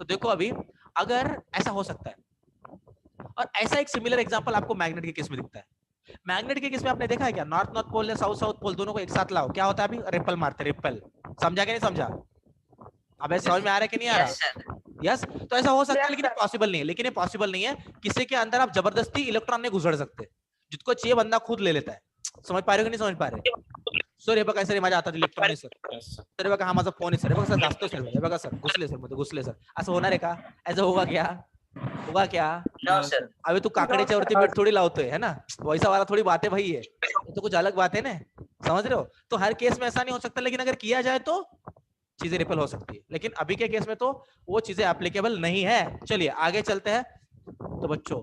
तो देखो अभी अगर ऐसा हो सकता है, और ऐसा एक सिमिलर एग्जांपल आपको मैग्नेट के केस में दिखता है। मैग्नेट के केस में आपने देखा है क्या, नॉर्थ नॉर्थ पोल या साउथ साउथ पोल दोनों को एक साथ लाओ, क्या होता है? अभी रिपल मारते, रिपल। समझा कि नहीं समझा? अब समझ में आ रहा है कि नहीं आ रहा? यस। तो ऐसा हो सकता है, लेकिन पॉसिबल नहीं है। लेकिन ये पॉसिबल नहीं है किसी के अंदर आप जबरदस्ती इलेक्ट्रॉन नहीं घुसड़ सकते, जिसको चाहिए बंदा खुद ले लेता है। समझ पा रहे हो कि नहीं समझ पा रहे? सर हे बघा सर, माझ्या हातात इलेक्ट्रॉन आहे सर, सर हे बघा हा माझा फोन आहे सर, हे बघा सर घासतो सर, हे बघा सर घुसले सर मध्ये, घुसले सर, असं होणार आहे का? ऐसा होगा क्या? होगा क्या? अबे तू काकड़ेच्या वरती मीठ थोड़ी लावतोय है ना, वैसा वाला थोड़ी बात है भाई, ये तो कुछ अलग बात है ना, समझ रहे हो? तो हर केस में ऐसा नहीं हो सकता, लेकिन अगर किया जाए तो चीजें रिपल हो सकती है, लेकिन अभी के केस में तो वो चीजें एप्लीकेबल नहीं है। चलिए आगे चलते हैं। तो बच्चों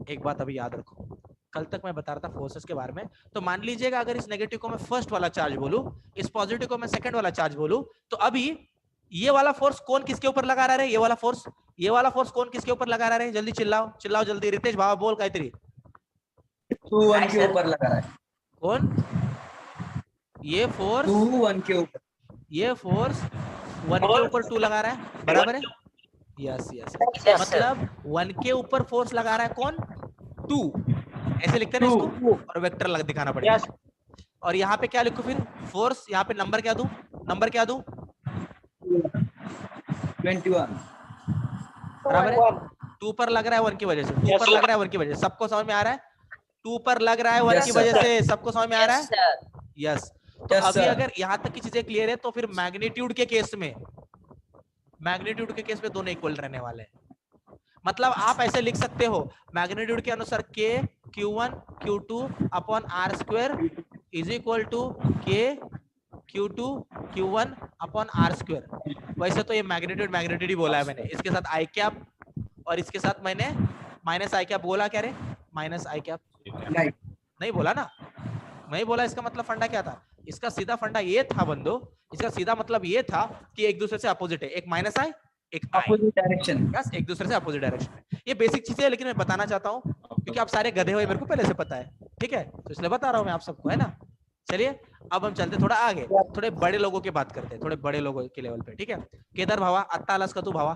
एक बात अभी याद रखो, कल तक मैं बता रहा था फोर्सेस के बारे में। तो मान लीजिएगा अगर इस नेगेटिव को मैं फर्स्ट वाला चार्ज बोलूं, इस पॉजिटिव को मैं सेकंड वाला चार्ज बोलूं, तो अभी ये वाला फोर्स कौन किसके ऊपर लगा रहा है? ये वाला फोर्स, ये वाला फोर्स कौन किसके ऊपर लगा रहा है? जल्दी चिल्लाओ, चिल्लाओ जल्दी। रितेश भावा बोल काहीतरी। 2 1 के ऊपर लगा रहा है। कौन? ये फोर्स 2 1 के ऊपर, ये फोर्स 1 के ऊपर 2 लगा रहा है, बराबर है? यस यस, मतलब 1 के ऊपर फोर्स लगा रहा है कौन? 2। ऐसे लिखते हैं ना इसको, और वेक्टर लग दिखाना पड़ेगा। और यहाँ पे क्या लिखूं फिर? फोर्स, यहाँ पे नंबर क्या दूं? नंबर क्या दूं? 21, बराबर है? 2 पर लग रहा है 1 की वजह से, 2 पर लग रहा है 1 की वजह से। सबको समझ में आ रहा है? 2 पर लग रहा है 1 की वजह से, सबको समझ में आ रहा है? यस। तो अभी अगर यहाँ तक की चीजें क्लियर है, तो फिर मैग्नीट्यूड के केस में, मैग्नीट्यूड के केस में दोनों इक्वल रहने वाले हैं। मतलब आप ऐसे लिख सकते हो मैग्नीट्यूड के अनुसार k q1 q2 upon r square is equal to k q2 q1 upon r square. वैसे तो ये मैग्नीट्यूड मैग्नीट्यूड ही बोला है मैंने, इसके साथ आई कैप और इसके साथ मैंने माइनस आई कैप बोला। क्या रे? माइनस आई कैप नहीं बोला ना, मैं ही बोला। इसका मतलब फंडा क्या था? इसका सीधा फंडा ये था बंदो, इसका सीधा मतलब ये था कि एक दूसरे से अपोजिट है, एक माइनस आई एक अपोजिट डायरेक्शन, यस, एक दूसरे से अपोजिट डायरेक्शन में। ये बेसिक चीजें है, लेकिन मैं बताना चाहता हूँ क्योंकि आप सारे गधे हुए मेरे को पहले से पता है, ठीक है? तो इसलिए बता रहा हूँ मैं आप सबको, है ना? चलिए अब हम चलते थोड़ा आगे, थोड़े बड़े लोगों की बात करते हैं, थोड़े बड़े लोगों के लेवल पे, ठीक है? केदार भावा, आत्ता आलास का तू भावा?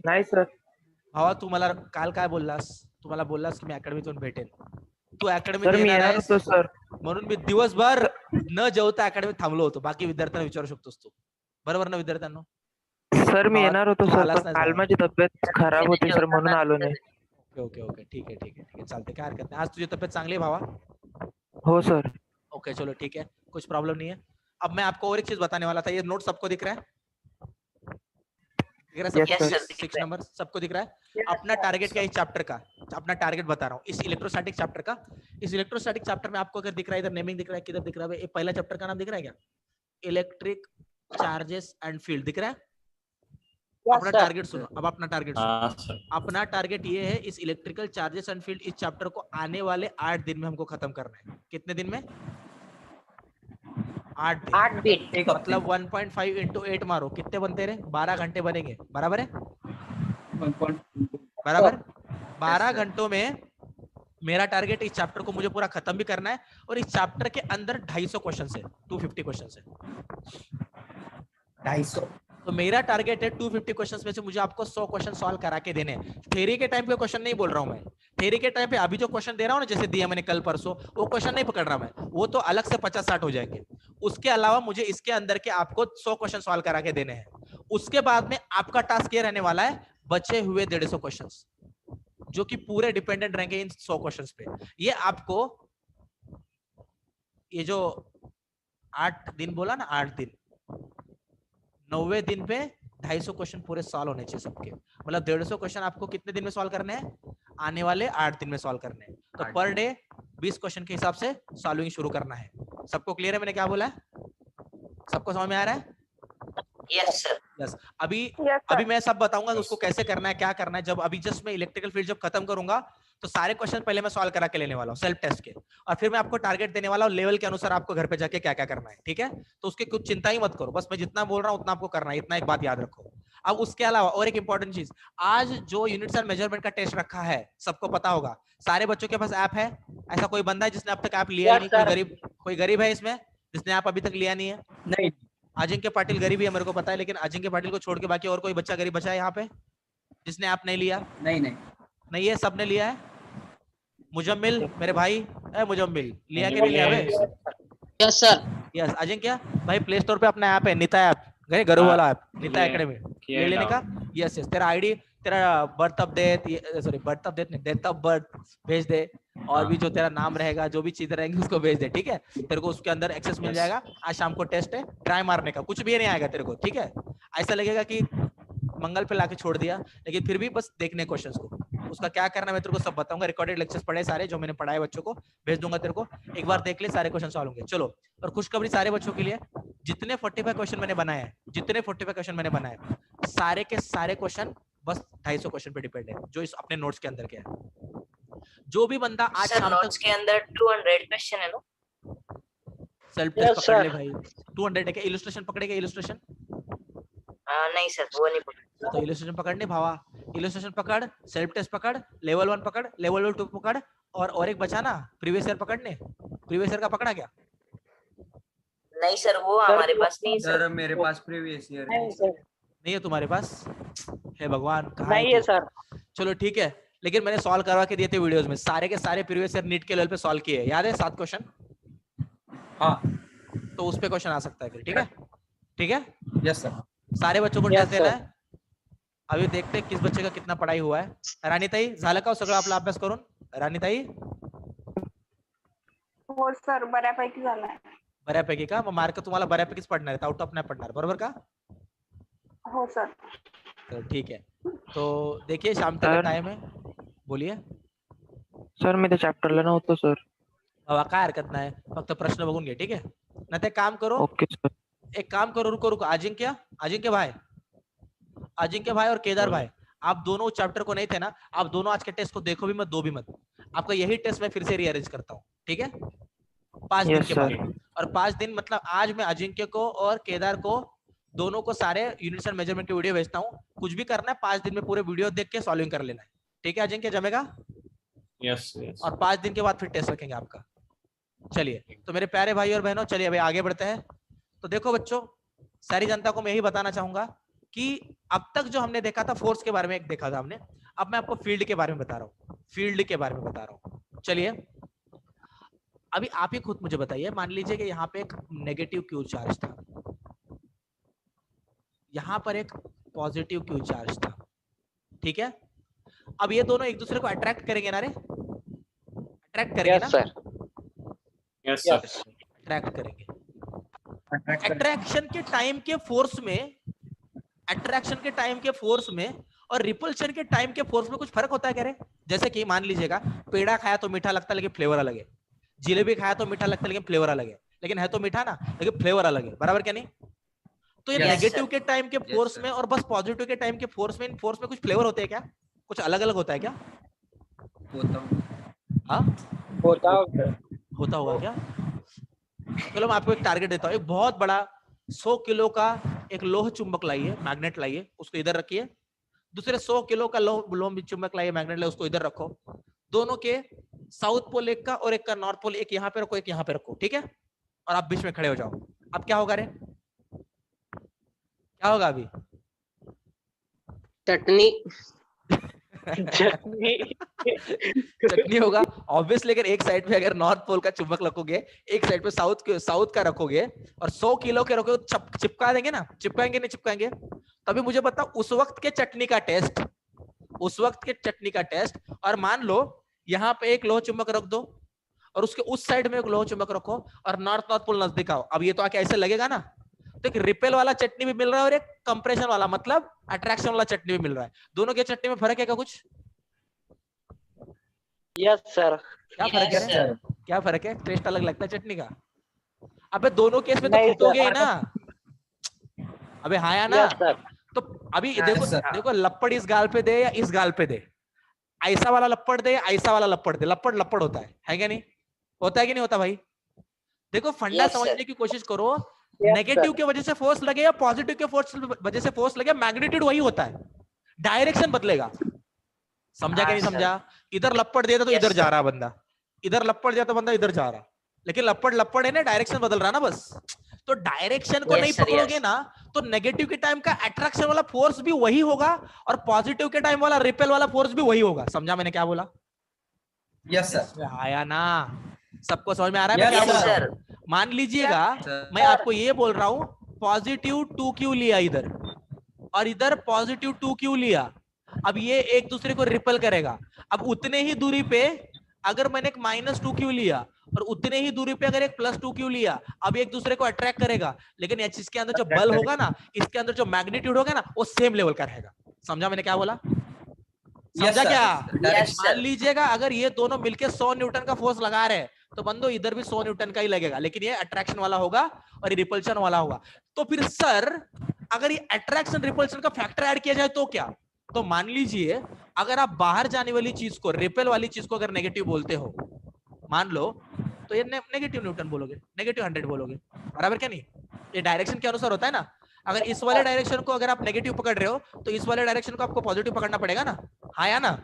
नाही सर. भावा तू मला काल काय बोललास? तू मला बोललास की मी अकॅडमीतून भेटेन, तू अकॅडमीत सर मी येणार येणार आहेस होतो सर. म्हणून मी दिवसभर न जेवता अकॅडमीत थांबलो होतो. बाकी विद्यार्थ्यांना विचारू शकतोस तू, बरोबर ना विद्यार्थ्यांनो? सर मी येणार होतो तू सर, आलास पण नाही काल भावा. माझी तब्येत खराब होती सर, म्हणून आलो नाही. ओके ओके ठीक है ठीक है ठीक है, चालते, काय हरकत नाही. आज तुझी तब्येत चांगली है भावा? हो सर. ओके चलो ठीक है, कुछ प्रॉब्लम नहीं है. अब मैं आपको और एक चीज बताने वाला था. ये नोट सबको दिख रहा है? दिख रहा है Yes, sir. 6 नंबर सबको दिख रहा है? अपना टारगेट क्या है इस चैप्टर का? अपना टारगेट बता रहा हूँ इस इलेक्ट्रोस्टैटिक चैप्टर का. इस इलेक्ट्रोस्टैटिक चैप्टर में आपको अगर दिख रहा है, इधर नेमिंग दिख रहा है, किधर दिख रहा है? ये पहला चैप्टर का नाम दिख रहा है क्या? इलेक्ट्रिक चार्जेस एंड फील्ड दिख रहा है? अपना टारगेट सुनो, अब अपना टारगेट सुनो. अपना टारगेट ये है, इस इलेक्ट्रिकल चार्जेस एंड फील्ड इस चैप्टर को आने वाले 8 दिन में हमको खत्म करना है. कितने दिन में? 8 दिन. मतलब 1.5 इंटू 8 मारो, कितने बनते रहे? 12 घंटे बनेंगे, बराबर है? बराबर. 12 घंटों में मेरा टारगेट इस चैप्टर को मुझे पूरा खत्म भी करना है, और इस चैप्टर के अंदर 250 क्वेश्चन है, 250 क्वेश्चन है. 250. तो मेरा टारगेट है 250 क्वेश्चंस में से मुझे आपको 100 क्वेश्चन सॉल्व करा के देने हैं. थ्योरी के टाइम पे क्वेश्चन नहीं बोल रहा हूं मैं. थ्योरी के टाइम पे अभी जो क्वेश्चन दे रहा हूं ना, जैसे दिया मैंने कल परसों, वो क्वेश्चन नहीं पकड़ रहा मैं, वो तो अलग से 50-60 हो जाएंगे. उसके अलावा मुझे इसके अंदर के आपको 100 क्वेश्चन सॉल्व करा के देने हैं. उसके बाद में आपका टास्क ये रहने वाला है, बचे हुए 150 क्वेश्चन जो कि पूरे डिपेंडेंट रहेंगे इन 100 क्वेश्चन पे. ये आपको ये जो 8 दिन बोला ना, 8 दिन, 90वें दिन पे 250 क्वेश्चन पूरे सॉल्व होने चाहिए सबके. मतलब 150 क्वेश्चन आपको कितने दिन में सॉल्व करने हैं? आने वाले 8 दिन में सॉल्व करने हैं. तो पर डे 20 क्वेश्चन के हिसाब से सॉल्विंग शुरू करना है. सबको क्लियर है मैंने क्या बोला है? सबको समझ में आ रहा है? Yes sir. यस. अभी मैं सब बताऊंगा उसको कैसे करना है, क्या करना है. जब अभी जस्ट मैं इलेक्ट्रिकल फील्ड जब खत्म करूंगा, तो सारे क्वेश्चन पहले मैं सॉल्व करा के लेने वाला हूँ सेल्फ टेस्ट के, और फिर मैं आपको टारगेट देने वाला हूँ लेवल के अनुसार आपको घर पे जाके क्या क्या करना है. ठीक है? तो उसकी कुछ चिंता ही मत करो, बस मैं जितना बोल रहा हूँ उतना आपको करना है, इतना एक बात याद रखो. अब उसके अलावा और एक इंपॉर्टेंट चीज, आज जो यूनिट्स एंड मेजरमेंट का टेस्ट रखा है, सबको पता होगा, सारे बच्चों के पास ऐप है? ऐसा कोई बंदा है जिसने अब तक ऐप लिया ही नहीं? कोई गरीब है इसमें जिसने ऐप अभी तक लिया नहीं है? नहीं. अजिंक्य पाटिल गरीब ही है मेरे को पता है, लेकिन अजिंक्य पाटिल को छोड़ के बाकी और कोई बच्चा गरीब बचा है यहाँ पे जिसने ऐप नहीं लिया? नहीं नहीं नहीं है, सबने लिया है। मुजम्मिल मेरे भाई, मुजम्मिल लिया कि नहीं लिया बे? Yes sir. यस। अजिंक्य भाई प्ले स्टोर पे अपना ऐप है नीता ऐप, गए गरु वाला ऐप नीता एकेडमी, ले लेने का। यस यस, तेरा आईडी, तेरा birth of death, sorry birth of death नहीं, डेट ऑफ बर्थ भेज दे, और भी जो तेरा नाम रहेगा, जो भी चीजें रहेंगी उसको भेज दे, ठीक है? तेरे को उसके अंदर एक्सेस मिल जाएगा। आज शाम को टेस्ट है, ट्राई मारने का, कुछ भी नहीं आएगा तेरे को, ठीक है? ऐसा लगेगा कि मंगल पे लाके छोड़ दिया, लेकिन फिर भी बस देखने क्वेश्चंस को, उसका क्या करना मैं तेरे को सब बताऊंगा। रिकॉर्डेड लेक्चर्स पढ़े सारे जो मैंने पढ़ाए बच्चों को, भेज दूंगा तेरे को, एक बार देख ले, सारे क्वेश्चन सॉल्व होंगे। चलो, और खुशखबरी सारे बच्चों के लिए, जितने 45 क्वेश्चन मैंने बनाए हैं, जितने 45 क्वेश्चन मैंने बनाए, सारे के सारे क्वेश्चन बस 250 क्वेश्चन पे डिपेंड है, जो इस अपने नोट्स के अंदर के है। जो भी बंदा आज सर शाम नोट्स तक के अंदर 200 क्वेश्चन है ना? सेल्फ टेस्ट पकड़ ले भाई, 200 है क्या? इलस्ट्रेशन पकड़ेगा? इलस्ट्रेशन नहीं सर, वो नहीं पकड़ा। तो इलस्ट्रेशन पकड़ने भावा, इलस्ट्रेशन पकड़, सेल्फ टेस्ट पकड़, लेवल 1 पकड़, लेवल 2 पकड़, और एक बचा ना प्रीवियस ईयर पकड़ने, प्रीवियस ईयर का पकड़ा क्या? नहीं सर, वो हमारे पास नहीं है सर। सर मेरे पास प्रीवियस ईयर नहीं है तुम्हारे पास? हे भगवान, कहाँ नहीं है तू? सर। चलो ठीक है, लेकिन मैंने सॉल्व करवा के दिए थे वीडियोस में, सारे के सारे प्रीवियस ईयर नीट के लेवल पे सॉल्व किए, याद है 7 क्वेश्चन? हाँ तो उस पे क्वेश्चन आ सकता है फिर, ठीक है? ठीक है, यस सर। सारे बच्चों को Yes, टेस्ट देना sir. है। अभी देखते हैं किस बच्चे का कितना पढ़ाई हुआ है। रानी ताई झालं का सगळं आपला अभ्यास करून? रानी ताई हो सर, बऱ्यापैकी झालाय. बऱ्यापैकी का? मग मार्क तुम्हाला बऱ्यापैकीच पडणार आहेत, आउट ऑफ नाही पडणार, बरोबर का? हो सर. तो ठीक है, तो देखिए शाम तक का सर. टाइम है, बोलिए. सर मी त्या चॅप्टरला नव्हतो सर. बाबा काय हरकत नाही, फक्त प्रश्न बघून घे, ठीक है? ना ते काम करो, ओके सर. एक काम करो, रुको रुको, अजिंक्य, अजिंक्य भाई, अजिंक्य भाई और केदार भाई, आप दोनों चैप्टर को नहीं थे ना, आप दोनों आज के टेस्ट को देखो भी मत, दो भी मत, आपका यही टेस्ट मैं फिर से रीअरेंज करता हूँ, ठीक है? 5 दिन Yes, के sir. बाद, और 5 दिन मतलब आज मैं अजिंक्य को और केदार को दोनों को सारे यूनिट्स एंड मेजरमेंट की वीडियो भेजता हूँ, कुछ भी करना है 5 दिन में पूरे वीडियो देख के सॉल्विंग कर लेना है, ठीक है अजिंक्य, जमेगा? Yes yes. और 5 दिन के बाद फिर टेस्ट रखेंगे आपका। चलिए, तो मेरे प्यारे भाई और बहनों, चलिए अभी आगे बढ़ते हैं। तो देखो बच्चों, सारी जनता को मैं यही बताना चाहूंगा कि अब तक जो हमने देखा था फोर्स के बारे में एक देखा था हमने, अब मैं आपको फील्ड के बारे में बता रहा हूँ, फील्ड के बारे में बता रहा हूँ। चलिए, अभी आप ही खुद मुझे बताइए, मान लीजिए कि यहाँ पे एक नेगेटिव क्यू चार्ज था, यहाँ पर एक पॉजिटिव क्यू चार्ज था, ठीक है? अब ये दोनों एक दूसरे को अट्रैक्ट करेंगे ना रे, अट्रैक्ट करेंगे ना? Yes sir. अट्रैक्ट करेंगे। अट्रैक्शन के टाइम के फोर्स में, अट्रैक्शन के टाइम के फोर्स में और रिपल्शन के टाइम के फोर्स में कुछ फर्क होता है क्या रे? जैसे कि मान लीजिएगा, पेड़ा खाया तो मीठा लगता है लेकिन फ्लेवर अलग है, जिलेबी खाया तो मीठा लगता है लेकिन फ्लेवर अलग है, लेकिन है तो मीठा ना, लेकिन फ्लेवर अलग है, बराबर क्या नहीं? तो ये Yes, नेगेटिव sir. के टाइम के Yes, फोर्स sir. में और बस पॉजिटिव के टाइम के फोर्स में, इन फोर्स में कुछ फ्लेवर होते हैं क्या? कुछ अलग अलग होता है क्या? होता हूँ। हाँ, होता है. होता होगा क्या? चलो मैं आपको एक टारगेट देता हूँ, एक बहुत बड़ा 100 किलो का एक लोह चुंबक लाइए, मैग्नेट लाइए, उसको इधर रखिए, दूसरे 100 किलो का लोह चुंबक लाइए, मैग्नेट लाइए, उसको इधर रखो, दोनों के साउथ पोल एक का और एक का नॉर्थ पोल, एक यहाँ पे रखो, एक यहाँ पे रखो, ठीक है? और आप बीच में खड़े हो जाओ। अब क्या होगा रे? क्या होगा अभी? चटनी। चटनी होगा ऑब्वियसली। अगर एक साइड पे अगर नॉर्थ पोल का चुंबक रखोगे, एक साइड पे साउथ का रखोगे और 100 किलो के रखोगे, चिपका देंगे ना? चिपकाएंगे नहीं चिपकाएंगे? तभी मुझे बताओ, उस वक्त के चटनी का टेस्ट, उस वक्त के चटनी का टेस्ट, और मान लो यहाँ पे एक लोह चुंबक रख दो और उसके उस साइड में एक लोह चुंबक रखो और नॉर्थ पोल नजदीक आओ, अब ये तो आके ऐसे लगेगा ना? तो एक रिपेल वाला चटनी भी मिल रहा है और एक कंप्रेशन वाला मतलब अट्रैक्शन वाला चटनी भी मिल रहा है। दोनों के चटनी में फर्क है क्या कुछ? Yes sir. क्या फर्क Yes, है? sir. क्या फर्क है? टेस्ट अलग लगता है चटनी का? अबे दोनों केस में तो नहीं, फूटोगे ही sir. ना? अबे हाँ या ना? Yes sir. तो अभी Yes, देखो sir. देखो, लपड़ इस गाल पे दे या इस गाल पे दे, ऐसा वाला लपड़ दे या ऐसा वाला लपड़ दे, लपड़ लपड़ होता है क्या नहीं? होता है कि नहीं होता भाई? देखो फंडा Yes, sir. समझने की कोशिश करो, Yes, नेगेटिव sir. की वजह से फोर्स लगे या पॉजिटिव के फोर्स वजह से फोर्स लगे, मैग्नीट्यूड वही होता है, डायरेक्शन बदलेगा। समझा कि नहीं हाँ, समझा? इधर लपड़ दिया तो Yes, इधर जा sir. रहा बंदा, इधर लपड़ दिया तो बंदा इधर जा रहा, लेकिन लपड़ लपड़ है ना, डायरेक्शन बदल रहा ना बस। तो डायरेक्शन को Yes, नहीं sir, पकड़ोगे yes. ना तो नेगेटिव के टाइम का अट्रैक्शन वाला फोर्स भी वही होगा और पॉजिटिव के टाइम वाला रिपेल वाला फोर्स भी वही होगा। समझा मैंने क्या बोला? Yes sir. आया ना? सबको समझ में आ रहा है मैं Yes, क्या बोल Yes, रहा sir. हूँ? मान लीजिएगा सर मैं आपको ये बोल रहा हूँ पॉजिटिव 2q लिया इधर और इधर पॉजिटिव 2q लिया। अब ये एक दूसरे को रिपल करेगा। अब उतने ही दूरी पे अगर मैंने एक -2q लिया और उतने ही दूरी पे अगर एक +2q लिया, अब एक दूसरे को अट्रैक्ट करेगा, लेकिन इसके अंदर जो बल होगा ना, इसके अंदर जो मैग्नीट्यूड होगा ना, वो सेम लेवल का रहेगा। समझा मैंने क्या बोला? Yes, समझा sir. क्या? Yes, मान sir. लीजिएगा अगर ये दोनों मिलके 100 न्यूटन का फोर्स लगा रहे हैं तो बंदो इधर भी 100 न्यूटन का ही लगेगा, लेकिन ये अट्रैक्शन वाला होगा और ये रिपल्शन वाला होगा। तो फिर सर अगर ये अट्रैक्शन रिपल्शन का फैक्टर ऐड किया जाए तो क्या? तो मान लीजिए अगर आप बाहर जाने वाली चीज को, रिपेल वाली चीज को अगर नेगेटिव बोलते हो, मान लो, तो ये नेगेटिव न्यूटन बोलोगे, नेगेटिव 100 बोलोगे, बराबर क्या नहीं? ये डायरेक्शन के अनुसार होता है ना। अगर इस वाले डायरेक्शन को अगर आप नेगेटिव पकड़ रहे हो तो इस वाले डायरेक्शन को आपको पॉजिटिव पकड़ना पड़ेगा ना। हाँ या ना?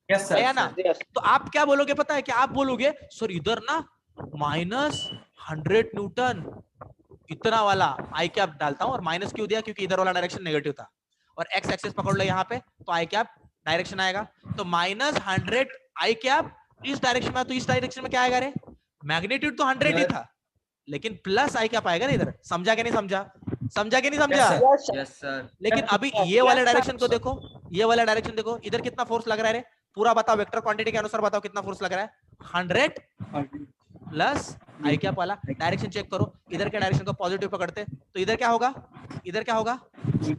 Yes, sir. है ना? Yes. तो आप क्या बोलोगे पता है? क्या आप बोलोगे सर इधर ना -100 न्यूटन इतना वाला आई कैप डालता हूं और माइनस क्यों दिया? क्योंकि इधर वाला डायरेक्शन नेगेटिव था। और एक्स एक्सिस पकड़ लो यहाँ पे तो आई कैप डायरेक्शन आएगा, तो -100 आई कैप इस डायरेक्शन में, तो इस डायरेक्शन में क्या आएगा रे? मैग्नीट्यूड तो 100 ही था लेकिन प्लस आई कैप आएगा ना इधर। समझा कि नहीं समझा? समझा कि नहीं समझा? Yes, sir. Yes, sir. लेकिन अभी ये वाले डायरेक्शन को देखो, ये वाला डायरेक्शन देखो, इधर कितना फोर्स लग रहा है रे? पूरा बताओ, वेक्टर क्वांटिटी के अनुसार बताओ कितना फोर्स लग रहा है? 100 प्लस आई कैप वाला। डायरेक्शन चेक करो, इधर के डायरेक्शन को पॉजिटिव पकड़ते तो इधर क्या होगा? इधर क्या होगा? -100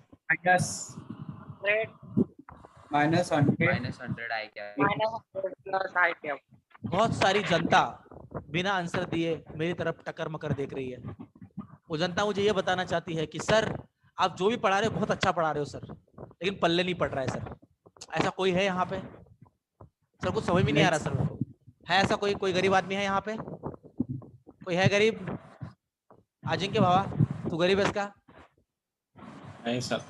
I क्या? बहुत सारी जनता बिना आंसर दिए मेरी तरफ टक्कर मकर देख रही है। वो जनता मुझे ये बताना चाहती है कि सर आप जो भी पढ़ा रहे हो बहुत अच्छा पढ़ा रहे हो सर, लेकिन पल्ले नहीं पड़ रहा है सर। ऐसा कोई है यहाँ पे? सर कुछ समझ में नहीं आ रहा सर मेरे को। है ऐसा कोई? कोई गरीब आदमी है यहाँ पे? कोई है गरीब? अजिंक्य बाबा तू गरीब है इसका? नहीं सर।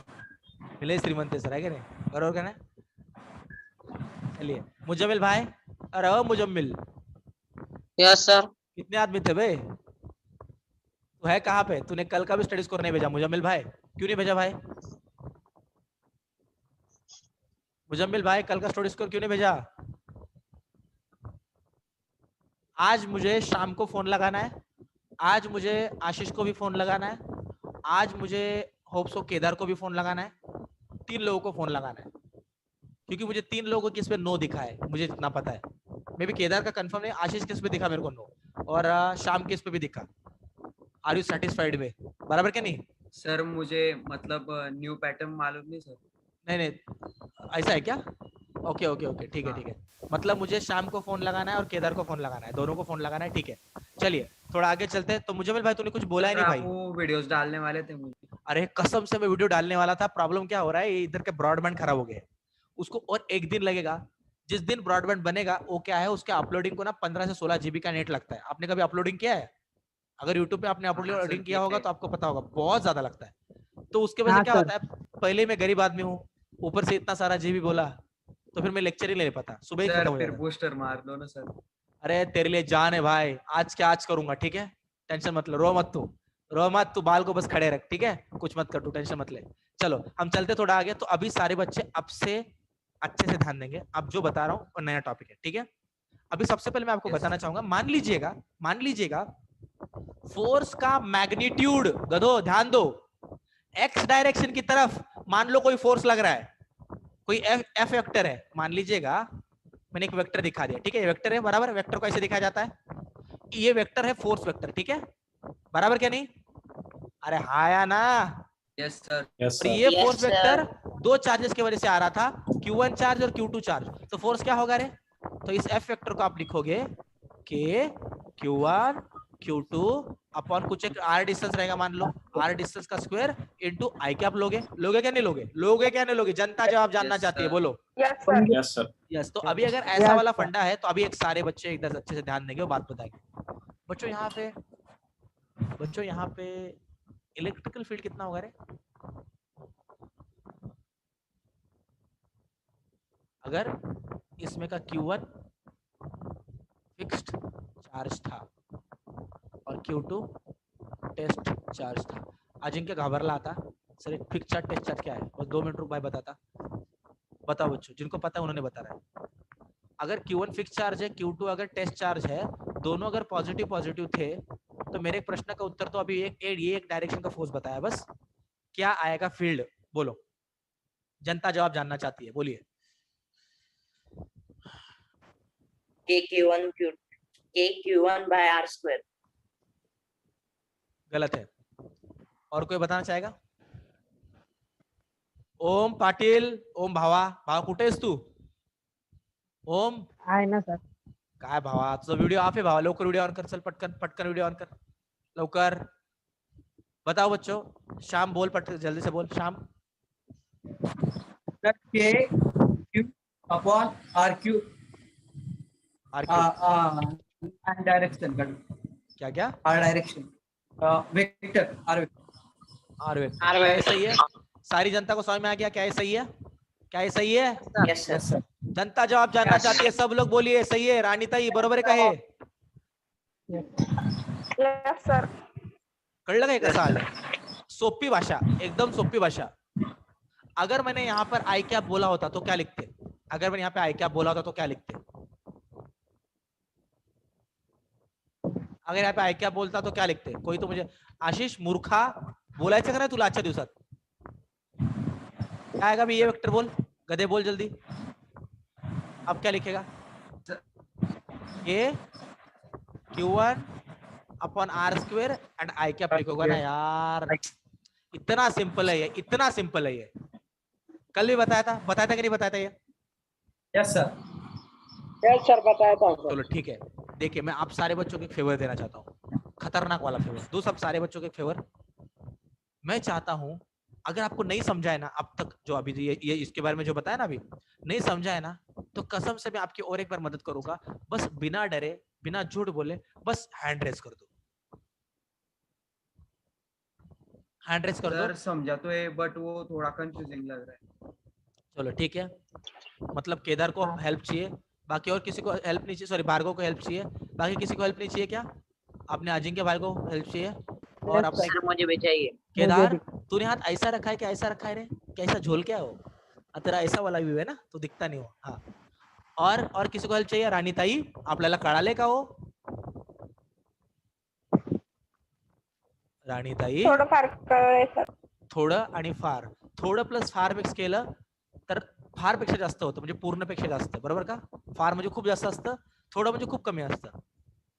मिले श्रीमंत सर है क्या नहीं? बरोबर क्या? चलिए मुजम्मिल भाई, अरे ओ मुजम्मिल, Yes, sir. कितने आदमी थे बे? तू है कहाँ पे? तूने कल का भी स्टडी स्कोर नहीं भेजा मुजम्मिल भाई, क्यों नहीं भेजा भाई? मुजम्मिल भाई कल का स्टडी स्कोर क्यों नहीं भेजा? आज मुझे शाम को फोन लगाना है, आज मुझे आशीष को भी फोन लगाना है, आज मुझे होप्सो केदार को भी फोन लगाना है, 3 लोगों को फोन लगाना है, क्योंकि मुझे 3 लोगों को किस पे नो दिखा है, मुझे जितना पता है। मे भी केदार का कंफर्म नहीं, आशीष किस पे दिखा मेरे को नो, और शाम किस पे भी दिखा। आर यू सेटिस्फाइड में? बराबर क्या नहीं? सर मुझे मतलब न्यू पैटर्न मालूम नहीं सर। नहीं नहीं ऐसा है क्या? ओके ओके ओके ठीक है ठीक है। मतलब मुझे शाम को फोन लगाना है और केदार को फोन लगाना है, दोनों को फोन लगाना है, ठीक है। चलिए थोड़ा आगे चलते हैं। तो मुजम्मिल भाई तूने कुछ बोला ही नहीं भाई। वो वीडियोस डालने वाले थे मुझे। अरे कसम से मैं वीडियो डालने वाला था, प्रॉब्लम क्या हो रहा है, इधर के ब्रॉडबैंड खराब हो गए उसको, और एक दिन लगेगा। जिस दिन ब्रॉडबैंड बनेगा वो क्या है, उसके अपलोडिंग को ना 15 से 16 GB का नेट लगता है। आपने कभी अपलोडिंग किया है? अगर यूट्यूब पे आपने अपलोडिंग किया होगा तो आपको पता होगा, बहुत ज्यादा लगता है। तो उसके वजह से क्या होता है, पहले मैं गरीब आदमी हूँ, ऊपर से इतना सारा जीबी बोला तो फिर मैं लेक्चर ही नहीं ले पाता, सुबह ही खत्म हो फिर जाता। बूस्टर मार दो ना सर। अरे तेरे लिए जान है भाई, आज क्या आज करूंगा, ठीक है, टेंशन मत ले, रो मत तू, रो मत तू, बाल को बस खड़े रख, ठीक है, कुछ मत कर तू, टेंशन मत ले। चलो हम चलते थोड़ा आगे। तो अभी सारे बच्चे अब से अच्छे से ध्यान देंगे, अब जो बता रहा हूँ और नया टॉपिक है, ठीक है। अभी सबसे पहले मैं आपको बताना चाहूंगा, मान लीजिएगा फोर्स का मैग्नीट्यूड, गधो ध्यान दो, एक्स डायरेक्शन की तरफ मान लो कोई फोर्स लग रहा है, कोई एफ वेक्टर है, मान लीजिएगा मैंने एक वेक्टर दिखा दिया, ठीक है, ये वेक्टर है, बराबर। वेक्टर को ऐसे दिखाया जाता है, ये वेक्टर है फोर्स वेक्टर, ठीक है, बराबर क्या नहीं? अरे हाँ या ना? Yes sir. यस और सर। ये Yes, फोर्स sir. वेक्टर दो चार्जेस की वजह से आ रहा था, Q1 चार्ज और Q2 चार्ज। तो फोर्स क्या होगा रे? तो इस एफ वेक्टर को आप लिखोगे के Q1 Q2 अपॉन कुछ एक r डिस्टेंस रहेगा, मान लो r डिस्टेंस का स्क्वायर इनटू i कैप। लोगे क्या नहीं लोगे? लोगे क्या नहीं लोगे? जनता जवाब जानना Yes, चाहती है, sir. बोलो yes sir. Yes sir. Yes. तो अभी अगर ऐसा वाला फंडा है तो अभी एक सारे बच्चे एकदम अच्छे से ध्यान देंगे और बात बताएंगे। बच्चों यहाँ पे इलेक्ट्रिकल फील्ड कितना होगा रे? अगर इसमें का Q1 फिक्स्ड चार्ज था और Q2 टेस्ट चार्ज था। अजिंक्य घबरा आता सर एक फिक्स चार्ज टेस्ट चार्ज क्या है, बस 2 मिनट रुक भाई बताता। बताओ बच्चों, जिनको पता है उन्होंने बता रहा है। अगर Q1 फिक्स चार्ज है, Q2 अगर टेस्ट चार्ज है, दोनों अगर पॉजिटिव पॉजिटिव थे, तो मेरे प्रश्न का उत्तर तो अभी ये एक डायरेक्शन का फोर्स बताया बस। क्या आएगा फील्ड, बोलो। जनता जवाब जानना चाहती है, बोलिए। KQ1 by R square। गलत है। और कोई बताना चाहेगा? ओम पाटील, ओम भावा, भावा कुठे आहेस तू? ओम आहे ना सर. काय भावा, तुझा व्हिडिओ ऑफ आहे भावा, लवकर व्हिडिओ ऑन कर, चल पटकन पटकन व्हिडिओ ऑन कर लवकर। बताओ बच्चों, शाम बोल, पटकन जल्दी से बोल Shyam. KQ upon RQ direction का क्या क्या? R डायरेक्शन वेक्टर R क्या ये सही है? सारी जनता को समझ में आ गया क्या ये सही है? क्या ये सही है? Yes sir. जनता जवाब जानना चाहती है, सब लोग बोलिए सही है। राणी ताई बरोबर आहे का हे? Yes sir. कळलं का हे कसं आलं? सोपी भाषा, एकदम सोपी भाषा। अगर मैंने यहाँ पर आई कैप बोला होता तो क्या लिखते? अगर मैंने यहाँ पे आई कैप बोला होता तो क्या लिखते? अगर यहाँ पे आई कैप बोलता तो क्या लिखते? कोई तो मुझे, आशीष मूर्खा बोलायचं का नाही तुला आजच्या दिवसात? क्या आएगा? ये वेक्टर बोल, गधे बोल जल्दी। अब क्या लिखेगा? ये Q1 upon R square and I cap लिखोगा ना यार। इतना सिंपल है ये, इतना सिंपल है ये। कल भी बताया था कि नहीं बताया था ये? Yes sir. यस सर बताया था. चलो ठीक है। देखिए मैं आप सारे बच्चों को एक फेवर देना चाहता हूँ, खतरनाक वाला फेवर। दो सब सारे बच्चों को एक फेवर। मैं चाहता हूँ अगर आपको नहीं समझा है ना अब तक, जो अभी ये इसके बारे में जो बताया ना अभी नहीं समझा है ना, तो कसम से मैं आपकी और एक बार मदद करूंगा। बस बिना डरे, बिना झूठ बोले, बस हैंड रेस कर दो, हैंड रेस कर दो। सर समझा तो है बट वो थोड़ा कंफ्यूजिंग लग रहा है। चलो ठीक है, मतलब केदार को हेल्प चाहिए, बाकी और किसी को हेल्प नहीं चाहिए? सॉरी, भार्गव को हेल्प चाहिए, बाकी किसी को हेल्प नहीं चाहिए क्या? आपने अजिंक्य भाई को हेल्प चाहिए? और आप सर मुझे भी चाहिए। केदार, तूने हाथ ऐसा रखा है कि ऐसा रखा है रे? कैसा झोल क्या है वो? तेरा ऐसा वाला व्यू है ना, तो दिखता नहीं हो। हाँ, और किसी को हेल्प चाहिए? राणी ताई आपल्याला कळाले का हो? राणी ताई, थोडं फार कळलंय सर. थोडं आणि फार, थोडं प्लस फार मिक्स केलं तर फार पेक्षा जास्त होतं, म्हणजे पूर्ण पेक्षा जास्त, बरोबर का? फार म्हणजे खूप जास्त असतं, थोडं म्हणजे खूप कमी असतं,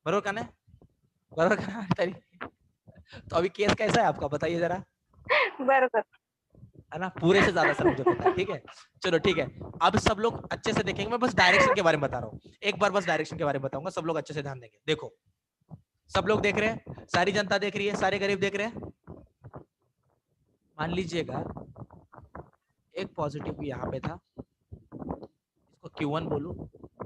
बरोबर का नाही? बरोबर का ताई? तो अभी केस कैसा है आपका, बताइए जरा। बरोबर. है ना, पूरे से ज्यादा सर मुझे पता है। ठीक है, चलो ठीक है। अब सब लोग अच्छे से देखेंगे, मैं बस डायरेक्शन के बारे में बता रहा हूँ, एक बार बस डायरेक्शन के बारे में बताऊंगा, सब लोग अच्छे से ध्यान देंगे। देखो, सब लोग देख रहे हैं, सारी जनता देख रही है, सारे गरीब देख रहे हैं। मान लीजिएगा एक पॉजिटिव यहाँ पे था, इसको Q1 बोलूं,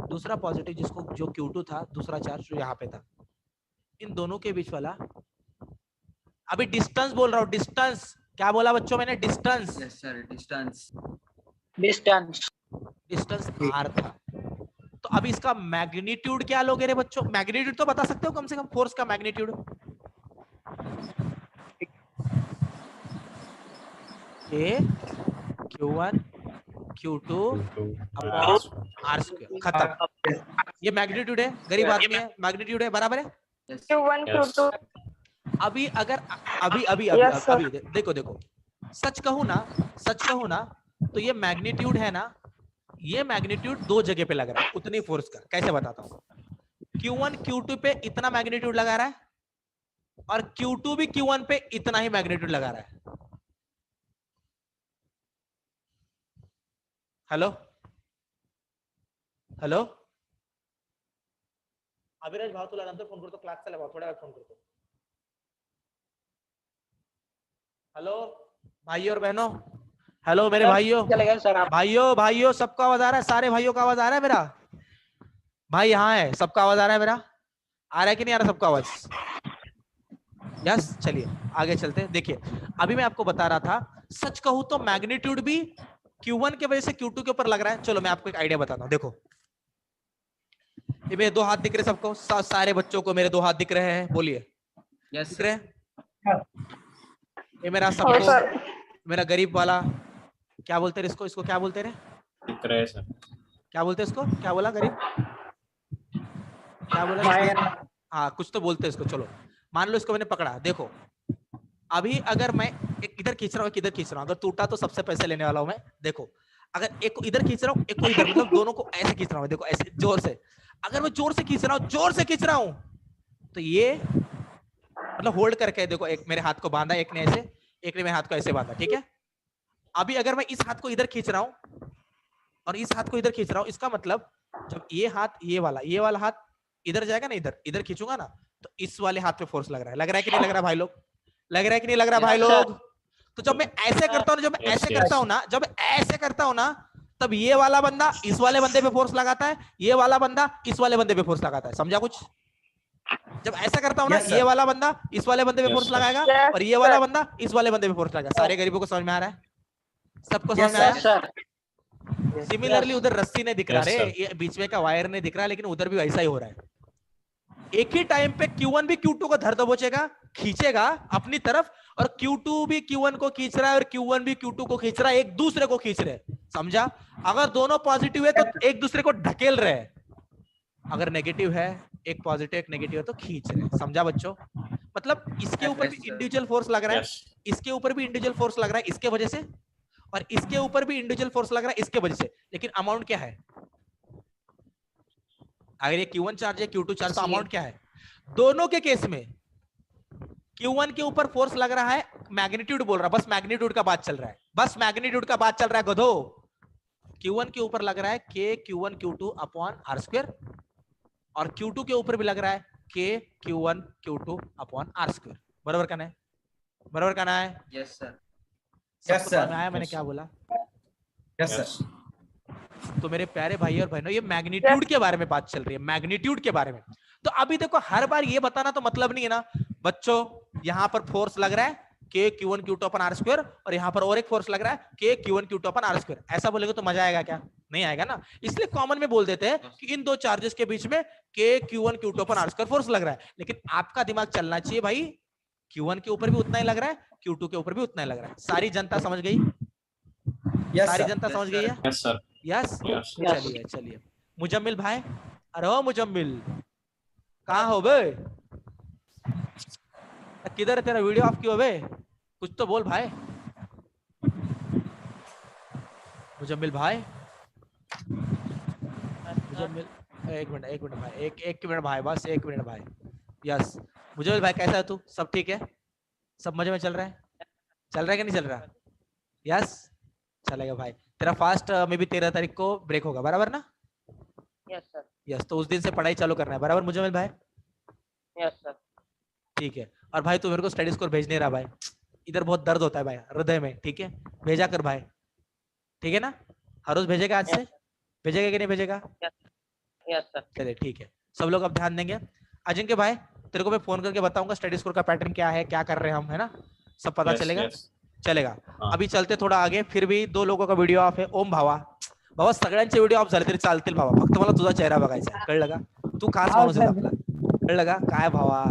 दूसरा पॉजिटिव जिसको जो Q2 था, दूसरा चार्ज जो यहाँ पे था, इन दोनों के बीच वाला, अभी डिस्टेंस बोल रहा हूँ, डिस्टेंस। क्या बोला बच्चों मैंने? Distance. Yes sir, distance distance r था। तो अभी इसका मैग्नीट्यूड क्या लोगे रे बच्चों? मैग्नीट्यूड तो बता सकते हो कम से कम, फोर्स का मैग्नीट्यूड। ये Q1 Q2 upon R square, खत्म। ये मैग्नीट्यूड है, गरीब आदमी है, मैग्नीट्यूड है, बराबर है। Q1 Q2. अभी अगर अभी Yes, sir. अभी देखो, सच कहूं ना, तो ये मैग्नीट्यूड है ना, ये मैग्नीट्यूड दो जगह पे लग रहा है उतनी फोर्स का। कैसे बताता हूँ? Q1 Q2 पे इतना मैग्नीट्यूड लगा रहा है, और Q2 भी Q1 पे इतना ही मैग्नीट्यूड लगा रहा है। हेलो हेलो, अभिराज भाव तुला नंतर फोन करतो, क्लास चालू भाव, थोड्या वेळात फोन करतो। हेलो भाइयों और बहनों, हेलो मेरे भाइयों, सबका आवाज आ रहा है? सारे भाइयों का आवाज आ रहा है मेरा? भाई यहाँ है, सबका आवाज आ रहा है मेरा? आ रहा है कि नहीं आ रहा सबका आवाज? यस, चलिए आगे चलते हैं। देखिए, अभी मैं आपको बता रहा था, सच कहूं तो मैग्नीट्यूड भी Q1 के वजह से Q2 के ऊपर लग रहा है। चलो मैं आपको एक आइडिया बताता हूँ। देखो, ये मेरे दो हाथ दिख रहे सबको, सारे बच्चों को मेरे दो हाथ दिख रहे हैं, बोलिए। यस दिख रहे हैं? ये मेरा हो सबको, सर मेरा गरीब वाला, क्या बोलते हैं इसको, इसको क्या बोलते हैं रे? दिख रहा है सर। क्या बोलते हैं इसको, क्या बोला गरीब, क्या बोला? हाँ कुछ तो बोलते हैं इसको। चलो मान लो इसको मैंने पकड़ा, देखो अभी अगर मैं एक इधर खींच रहा हूँ, एक इधर खींच रहा हूँ, अगर टूटा तो सबसे पैसे लेने वाला हूँ मैं। देखो अगर एक को इधर खींच रहा हूँ, एक को इधर, मतलब दोनों को ऐसे खींच रहा हूँ, देखो ऐसे जोर से। अगर मैं जोर से खींच रहा हूँ, जोर से खींच रहा हूँ, तो ये मतलब होल्ड करके देखो, एक मेरे हाथ को बांधा, एक ने ऐसे, एक ने मेरे हाथ को ऐसे बांधा, ठीक है। अभी अगर मैं इस हाथ को इधर खींच रहा हूँ और इस हाथ को इधर खींच रहा हूँ, इसका मतलब जब ये हाथ, ये वाला हाथ इधर जाएगा ना, इधर इधर खींचूंगा ना, तो इस वाले हाथ पे फोर्स लग रहा है। लग रहा है कि नहीं लग रहा भाई लोग? लग रहा है कि नहीं लग रहा भाई लोग? तो जब मैं ऐसे करता हूँ, जब मैं ऐसे करता हूँ ना, जब ऐसे करता हूँ ना, तब ये वाला बंदा इस वाले बंदे पे फोर्स लगाता है, ये वाला बंदा इस वाले बंदे पे फोर्स लगाता है। समझा कुछ? जब ऐसा करता हूँ ना, ये वाला बंदा इस वाले बंदे पे फोर्स लगाएगा और ये वाला बंदा इस वाले बंदे पे फोर्स लगाएगा। सारे गरीबों को समझ में आ रहा है? सबको समझ में आ रहा है? सिमिलरली उधर रस्सी नहीं दिख रहा रे, ये बीच में का वायर नहीं दिख रहा, लेकिन उधर भी वैसा ही हो रहा है। एक ही टाइम पे Q1 भी Q2 को धर दबोचेगा, खींचेगा अपनी तरफ, और Q2 भी Q1 को खींच रहा है और Q1 भी Q2 को खींच रहा है, एक दूसरे को खींच रहे हैं। समझा? अगर दोनों पॉजिटिव है तो एक दूसरे को ढकेल रहे हैं, अगर नेगेटिव है, एक पॉजिटिव एक नेगेटिव है, तो खींच रहे हैं। समझा बच्चों? मतलब इसके ऊपर भी इंडिविजुअल फोर्स लग रहा है, इसके ऊपर भी इंडिविजुअल फोर्स लग रहा है इसके वजह से, और इसके ऊपर भी इंडिविजुअल फोर्स लग रहा है इसके वजह से, लेकिन अमाउंट क्या है? अगर ये Q1 चार्ज है, Q2 चार्ज, तो अमाउंट क्या है? दोनों के केस में Q1 के ऊपर फोर्स लग रहा है, मैग्नीट्यूड बोल रहा है, बस मैग्नीट्यूड का बात चल रहा है, बस मैग्नीट्यूड का बात चल रहा है गधो। Q1 के ऊपर लग रहा है K Q1 Q2 upon R square, और Q2 के ऊपर भी लग रहा है K Q1 Q2 upon R square. बराबर कहना है? बराबर कहना है? Yes sir. सबको समझ में आया मैंने क्या बोला? Yes sir. तो मेरे प्यारे भाई और बहनों, ये मैग्नीट्यूड के बारे में बात चल रही है, मैग्नीट्यूड के बारे में। तो अभी देखो, हर बार ये बताना तो मतलब नहीं है ना बच्चों, यहां पर फोर्स लग रहा है K Q1 Q2 अपन R स्क्वायर, और यहाँ पर और एक फोर्स लग रहा है K Q1 Q2 अपन R स्क्वायर। ऐसा बोलेगा तो मजा आएगा क्या? नहीं आएगा ना। इसलिए कॉमन में बोल देते हैं कि इन दो चार्जेस के बीच में K Q1 Q2 अपन R स्क्वायर फोर्स लग रहा है। लेकिन आपका दिमाग चलना चाहिए भाई, Q1 के ऊपर भी उतना ही लग रहा है, Q2 के ऊपर भी उतना ही लग रहा है। सारी जनता समझ गई? सारी जनता समझ गई है? Yes sir. यस। यस। चलिए चलिए, मुजम्मिल भाई, अरे ओ मुजम्मिल, कहाँ हो बे? किधर है तेरा वीडियो ऑफ क्यों बे? कुछ तो बोल भाई। मुजम्मिल भाई, मुजम्मिल, एक मिनट भाई, एक मिनट भाई, बस एक मिनट भाई। यस मुजम्मिल भाई, कैसा है तू? सब ठीक है? सब मजे में चल रहा है? चल रहा है कि नहीं चल रहा? यस चलेगा भाई। तेरा फास्ट में भी 13 तारीख को ब्रेक होगा, बराबर ना? Yes sir. यस, तो उस दिन से पढ़ाई चालू करना है, बराबर मुजम्मिल भाई? Yes sir. ठीक है। और भाई तू मेरे को स्टडी स्कोर भेज नहीं रहा भाई, इधर बहुत दर्द होता है भाई हृदय में, ठीक है? भेजा कर भाई, ठीक है ना? हर रोज भेजेगा आज से? भेजेगा कि नहीं भेजेगा? Yes sir. चलिए ठीक है, सब लोग अब ध्यान देंगे। अजिंक्य भाई, तेरे को मैं फोन करके बताऊंगा स्टडी स्कोर का पैटर्न क्या है, क्या कर रहे हैं हम, है ना? सब पता चलेगा? चलेगा। अभी चलते थोडा आगे, फिर भी 2 लोगों का व्हिडिओ ऑफ आहे. ओम भावा, भावा सगळ्यांचे व्हिडिओ ऑफ झाले तरी चालतील भावा, फक्त मला तुझा चेहरा बघायचा आहे, कळलं का? तू खास माणूस आहे आपला, कळलं का? काय भावा?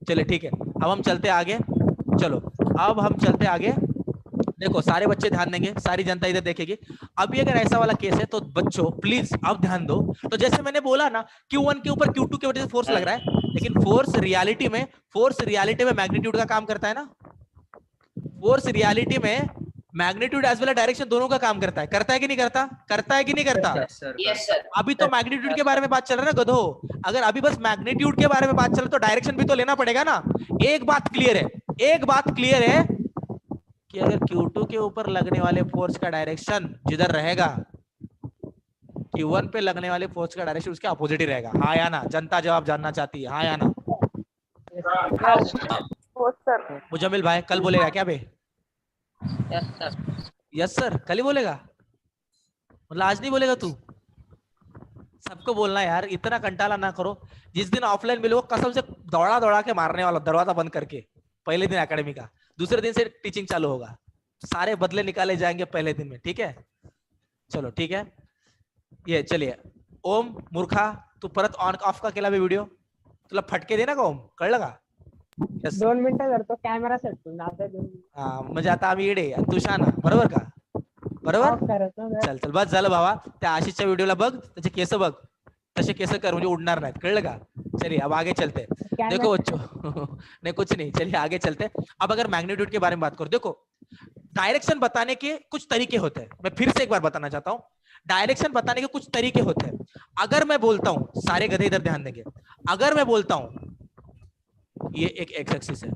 चलिए ठीक है, अब हम चलते आगे। चलो अब हम चलते आगे। देखो सारे बच्चे ध्यान देंगे, सारी जनता इधर देखेगी। अभी अगर ऐसा वाला केस है तो बच्चों प्लीज अब ध्यान दो। तो जैसे मैंने बोला ना, Q1 के ऊपर Q2 की वजह से फोर्स लग रहा है, लेकिन फोर्स रियलिटी में मैग्नीट्यूड का काम करता है ना। फोर्स रियलिटी में magnitude as well as direction दोनों का काम करता है कि नहीं करता? करता है कि नहीं करता? Yes sir. अभी तो मैग्नीट्यूड के बारे में बात चल रहा है ना गधो। अगर अभी बस मैग्नीट्यूड के बारे में बात चल रही है तो डायरेक्शन भी तो लेना पड़ेगा ना। एक बात क्लियर है कि अगर Q2 के ऊपर लगने वाले फोर्स का डायरेक्शन जिधर रहेगा, Q1 पे लगने वाले फोर्स का डायरेक्शन उसके अपोजिट ही रहेगा। हाँ या ना? जनता जवाब जानना चाहती है, हाँ या ना? मुजम्मिल भाई कल बोलेगा क्या बे? Yes sir. यस सर, कल ही बोलेगा? मतलब आज नहीं बोलेगा तू? सबको बोलना यार, इतना कंटाला ना करो। जिस दिन ऑफलाइन मिलो कसम से दौड़ा के मारने वाला, दरवाजा बंद करके। पहले दिन एकेडमी का, दूसरे दिन से टीचिंग चालू होगा, सारे बदले निकाले जाएंगे पहले दिन में, ठीक है? चलो ठीक है, ये चलिए। ओम मूर्खा, तू परत ऑन ऑफ का केला बे व्हिडिओ, तुला फटके दे ना का ओम, कळलं का? Yes. 2 मिनिटं करतो कॅमेरा सेट करून आता 2 हा, म्हणजे आता आम्ही येडे आणि तू शहाणा, बरोबर का? बरोबर. करतो सर. चल चल बस झालं भावा. त्या आशिषच्या व्हिडिओला बघ, त्याचे केस बघ, तसे केस कर म्हणजे उडणार नाहीत, कळलं का? चलिए अब आगे चलते हैं. देखो बच्चों नहीं कुछ नहीं, चलिए आगे चलते हैं. अब अगर मैग्नीट्यूड के बारे में बात करो, देखो डायरेक्शन बताने के कुछ तरीके होते हैं. मैं फिर से एक बार बताना चाहता हूँ, डायरेक्शन बताने के कुछ तरीके होते हैं. अगर मैं बोलता हूँ, सारे गधे इधर ध्यान देंगे, अगर मैं बोलता हूँ ये एक एक्स एक्सिस है,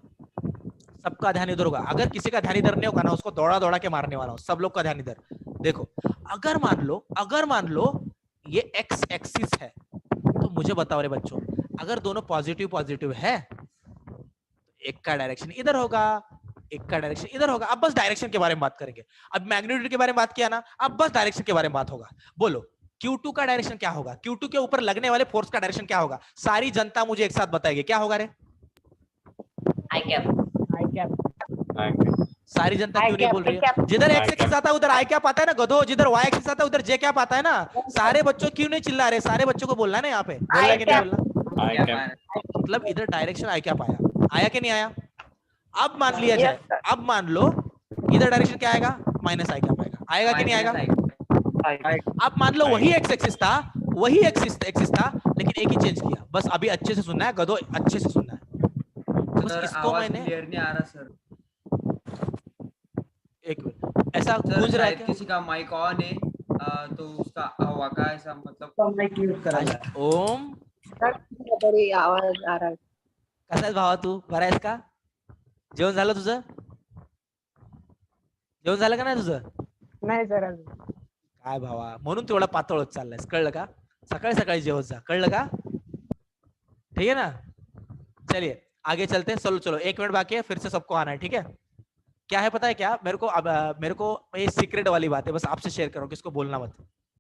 सबका ध्यान इधर होगा. अगर किसी का ध्यान इधर नहीं होगा ना, उसको दौड़ा दौड़ा के मारने वाला हूं. सब लोग का ध्यान इधर देखो. अगर मान लो ये एक्स एक्सिस है, तो मुझे बताओ रे बच्चों, अगर दोनों पॉजिटिव पॉजिटिव है, एक का डायरेक्शन इधर होगा, एक का डायरेक्शन इधर होगा. अब बस डायरेक्शन के बारे में बात करेंगे. अब मैग्नीट्यूड के बारे में बात किया ना, अब बस डायरेक्शन के बारे में बात होगा. बोलो Q2 का डायरेक्शन क्या होगा? Q2 के ऊपर लगने वाले फोर्स का डायरेक्शन क्या होगा? सारी जनता मुझे एक साथ बताएगी, क्या होगा रे? आई कैप। सारी जनता I क्यों नहीं cap, बोल रही I है? cap. जिधर I एक्स एक्सिस cap. आता है उधर आई कैप आता है ना गधो, जिधर वाई एक्सिस आता है उधर जे कैप आता है ना. सारे बच्चों क्यों नहीं चिल्ला रहे? सारे बच्चों को बोलना है ना यहाँ पे, बोलना है कि नहीं cap. बोलना? I cap. मतलब इधर डायरेक्शन आई कैप आया, आया कि नहीं आया? अब मान लिया Yes, जाए, sir. अब मान लो इधर डायरेक्शन क्या आएगा? माइनस आई कैप आएगा. आएगा कि नहीं आएगा? अब मान लो वही एक्स एक्सिस था, वही एक्सिस था, लेकिन एक ही चेंज किया. बस अभी अच्छे से सुनना है गधो, अच्छे से सुनना है. बस सर इसको आवाज मैंने क्लियर नहीं आ रहा सर. एक मिनट, ऐसा सर गूंज रहा है शायद क्या? किसी का माइक ऑन है तो उसका हवा का ऐसा मतलब ओम तरी आवाज आ रहा है. कसा आहेस भावा तू? बरा आहेस का? जेवण झालं तुझं? जेवण झालं का नाही तुझं? नाही सर अजून. काय भावा, म्हणून तेवढा पातळ होत चाललायस, कळलं का? सकाळी सकाळी जेवत जा, कळलं का? ठीक है ना? चलिए आगे चलते हैं. चलो चलो 1 मिनट बाकी है, फिर से सबको आना है, ठीक है? क्या है पता है क्या? मेरे को ये सीक्रेट वाली बात है, बस आपसे शेयर करो, किसको बोलना मत.